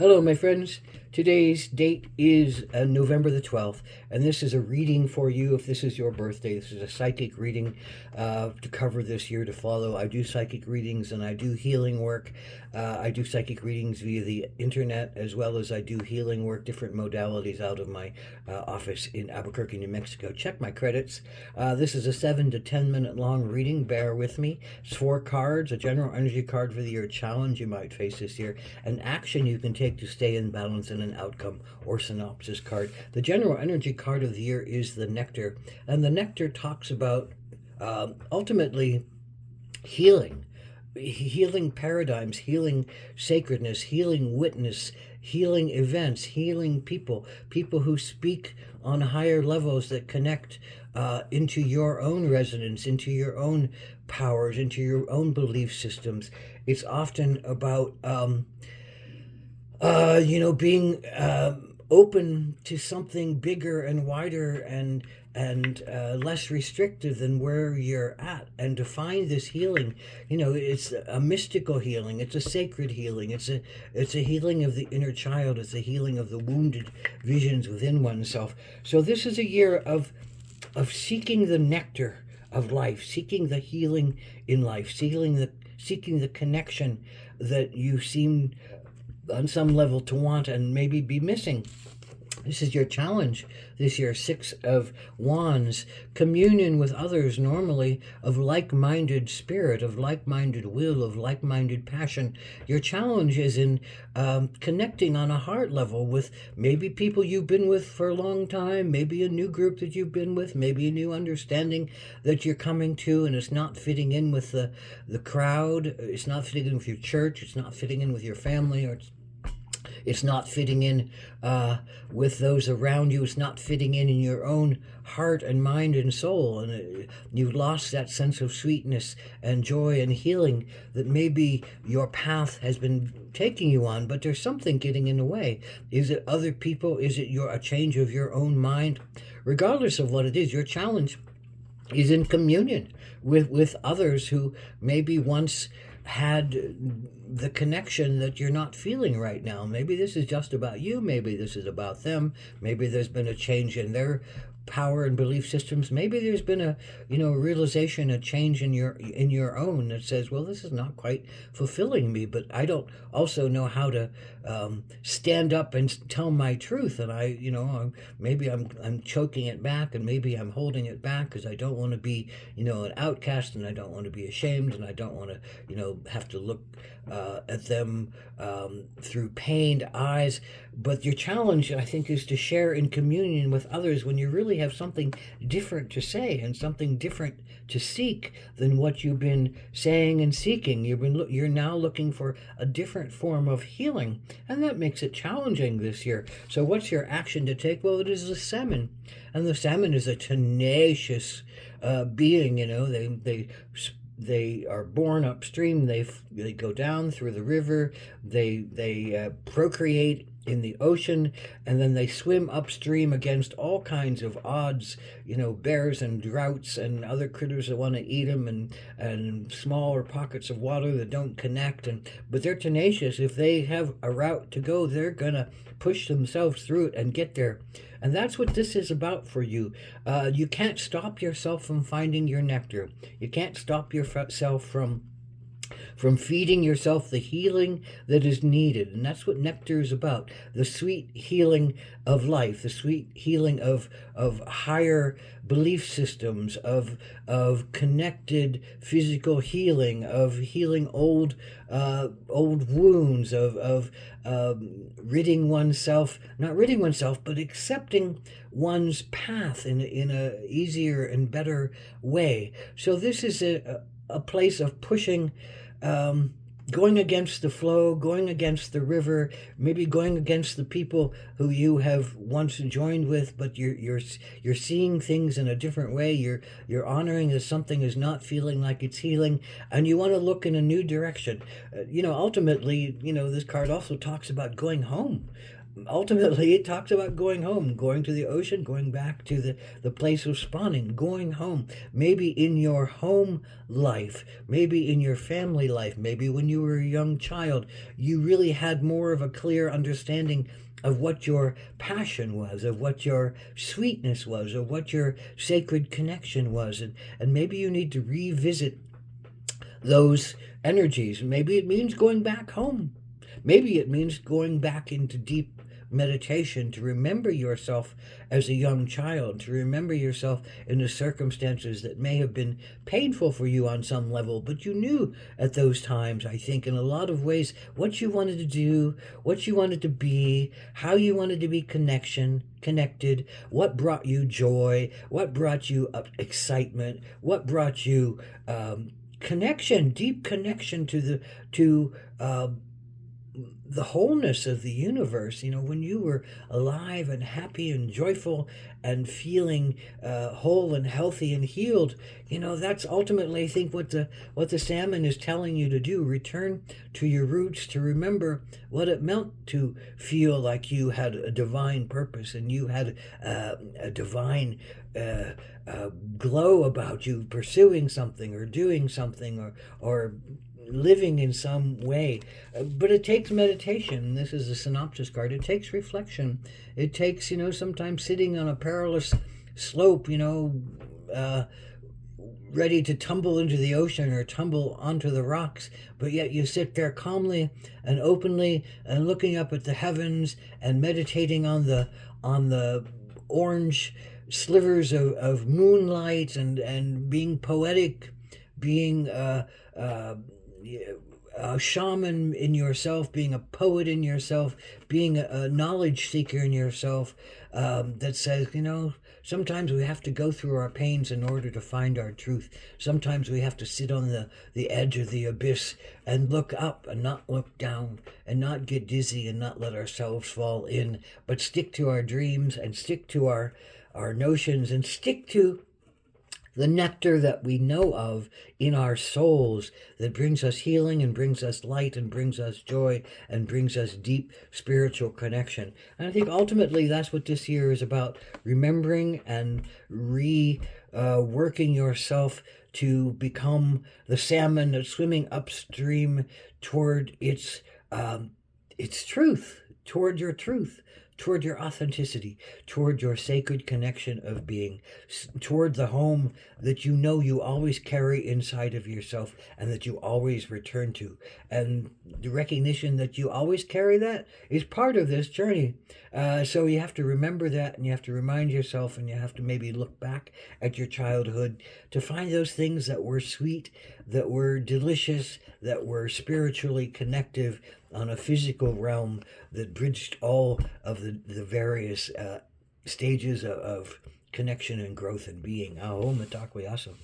Hello, my friends. Today's date is November the 12th, and this is a reading for you if this is your birthday. This is a psychic reading to cover this year to follow. I do psychic readings and I do healing work. I do psychic readings via the internet as well as I do healing work, different modalities out of my office in Albuquerque, New Mexico. Check my credits. This is a 7 to 10 minute long reading. Bear with me. It's 4 cards, a general energy card for the year, challenge you might face this year, an action you can take to stay in balance, and an outcome or synopsis card. The general energy card of the year is the Nectar, and the Nectar talks about ultimately healing, healing paradigms, healing sacredness, healing witness, healing events, healing people, people who speak on higher levels that connect into your own resonance, into your own powers, into your own belief systems. It's often about being open to something bigger and wider and less restrictive than where you're at, and to find this healing. It's a mystical healing, it's a sacred healing, it's a healing of the inner child, it's a healing of the wounded visions within oneself. So this is a year of seeking the nectar of life, seeking the healing in life, seeking the connection that you seem on some level to want and maybe be missing. This is your challenge this year. 6 of Wands, communion with others, normally of like-minded spirit, of like-minded will, of like-minded passion. Your challenge is in connecting on a heart level with maybe people you've been with for a long time, maybe a new group that you've been with, maybe a new understanding that you're coming to, and it's not fitting in with the crowd. It's not fitting in with your church. It's not fitting in with your family, or it's not fitting in with those around you. It's not fitting in your own heart and mind and soul. And you've lost that sense of sweetness and joy and healing that maybe your path has been taking you on, but there's something getting in the way. Is it other people? Is it a change of your own mind? Regardless of what it is, your challenge is in communion with others who maybe once had the connection that you're not feeling right now. Maybe this is just about you, maybe this is about them, maybe there's been a change in their power and belief systems, maybe there's been a realization, a change in your own that says, well, this is not quite fulfilling me, but I don't also know how to stand up and tell my truth, and maybe I'm choking it back, and maybe I'm holding it back because I don't want to be an outcast, and I don't want to be ashamed, and I don't want to have to look at them through pained eyes. But your challenge, I think, is to share in communion with others when you really have something different to say and something different to seek than what you've been saying and seeking. You're now looking for a different form of healing, and that makes it challenging this year. So what's your action to take? Well, it is the salmon, and the salmon is a tenacious being. They are born upstream. They go down through the river. They procreate in the ocean, and then they swim upstream against all kinds of odds, bears and droughts and other critters that want to eat them, and smaller pockets of water that don't connect. But they're tenacious. If they have a route to go, they're gonna push themselves through it and get there. And that's what this is about for you. You can't stop yourself from finding your nectar. You can't stop yourself from feeding yourself the healing that is needed. And that's what nectar is about. The sweet healing of life, the sweet healing of higher belief systems, of connected physical healing, of healing old wounds, of ridding oneself, not ridding oneself, but accepting one's path in a easier and better way. So this is a place of pushing, going against the flow, going against the river, maybe going against the people who you have once joined with, but you're seeing things in a different way. You're honoring that something is not feeling like it's healing, and you want to look in a new direction. Ultimately, this card also talks about going home. ultimately it talks about going home, going to the ocean, going back to the place of spawning, going home. Maybe in your home life, maybe in your family life, maybe when you were a young child, you really had more of a clear understanding of what your passion was, of what your sweetness was, of what your sacred connection was. And maybe you need to revisit those energies. Maybe it means going back home. Maybe it means going back into deep meditation to remember yourself as a young child, to remember yourself in the circumstances that may have been painful for you on some level, but you knew at those times, I think, in a lot of ways, what you wanted to do, what you wanted to be, how you wanted to be connected, what brought you joy, what brought you excitement, what brought you connection, deep connection to the wholeness of the universe. When you were alive and happy and joyful and feeling whole and healthy and healed. That's ultimately, I think, what the salmon is telling you to do. Return to your roots, to remember what it meant to feel like you had a divine purpose and you had a divine uh, glow about you, pursuing something or doing something or living in some way. But it takes meditation. This is a synopsis card. It takes reflection. It takes, sometimes sitting on a perilous slope, ready to tumble into the ocean or tumble onto the rocks, but yet you sit there calmly and openly and looking up at the heavens and meditating on the orange slivers of moonlight and being poetic, being a shaman in yourself, being a poet in yourself, being a knowledge seeker in yourself, that says, sometimes we have to go through our pains in order to find our truth. Sometimes we have to sit on the edge of the abyss and look up and not look down and not get dizzy and not let ourselves fall in, but stick to our dreams and stick to our notions and stick to the nectar that we know of in our souls that brings us healing and brings us light and brings us joy and brings us deep spiritual connection. And I think ultimately that's what this year is about, remembering and working yourself to become the salmon that's swimming upstream toward its truth, toward your truth, toward your authenticity, toward your sacred connection of being, toward the home that you always carry inside of yourself and that you always return to. And the recognition that you always carry that is part of this journey. So you have to remember that, and you have to remind yourself, and you have to maybe look back at your childhood to find those things that were sweet, that were delicious, that were spiritually connective on a physical realm, that bridged all of the various stages of connection and growth and being. Aho Mitakuye Oyasin.